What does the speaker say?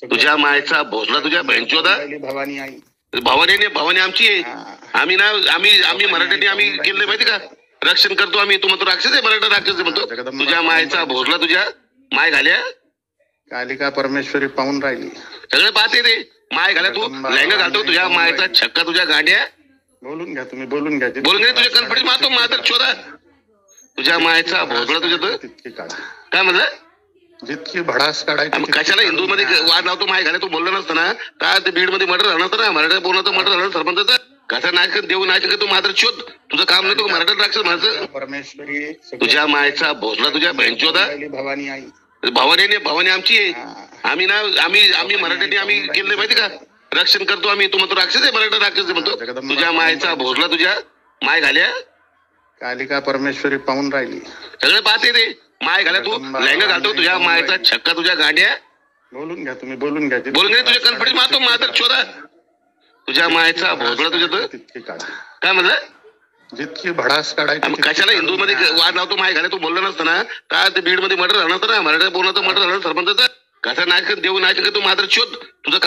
तुझ्या मायचा भोसला तुझ्या बहिणचोदा भवानी आई भवानी आमची आहे. आम्ही ना आम्ही मराठ्यांनी आम्ही केलं माहिती का, रक्षण करतो आम्ही. तू म्हणतो राक्षस आहे, मराठा राक्षस आहे म्हणतो. तुझ्या मायचा भोसला तुझ्या माय घाल्या कालिका परमेश्वरी पाहून राहिली. सगळे पाहते रे. माय घाल्या तू लहंगा घालतो. तुझ्या मायचा छक्का तुझ्या गाड्या. बोलून घ्या तुम्ही, बोलून घ्या. बोलून घे. तुझ्या कन्फिडन्स मारतो मातर चोदा. तुझ्या मायचा भोसला तुझ्या तितकी काढा. काय म्हणलं, जितकी भडास काढायची. कशाला हिंदू मध्ये वाद लावतो. माय घाल्या तू बोलला नसतं ना का ते बीड मध्ये मर्डर झालं नसतं ना. मराठा बोलणं मर्डर झालं सरपंचाचं. कसा नाच देऊ नाच तू मात्र शोध. तुझं काम नाही. तू मराठा राक्षस म्हणायचं. परमेश्वरी तुझ्या मायचा भोसला तुझ्या बहिणचोदा भवानी आई भवानी आमची आहे. आम्ही ना आम्ही मराठ्यांनी आम्ही केलं माहिती का, रक्षण करतो आम्ही. तू म्हणतो राक्षस आहे, मराठा राक्षस आहे म्हणतो. तुझ्या मायचा भोसला तुझ्या माय घाल्या कालिका परमेश्वरी पाहून राहिली. सगळे पाहते रे. माय घाल्या तू लहंगा घालतो. तुझ्या मायचा छक्का तुझ्या गाड्या. बोलून घ्या तुम्ही, बोलून घ्या. बोलून घे. तुझ्या कन्फिडन्स मारतो मातर चोदा. तुझ्या मायचा भोसला तुझ्या तितकी काढा. काय म्हणलं, जितकी भडास काढायची. कशाला हिंदू मध्ये वाद लावतो. माय घाल्या तू बोलला नसतं ना का ते बीड मध्ये मर्डर झालं नसतं ना. मराठा बोलणं मर्डर झालं सरपंचाचं. कसा नाच देऊ नाच तू मात्र शोध. तुझं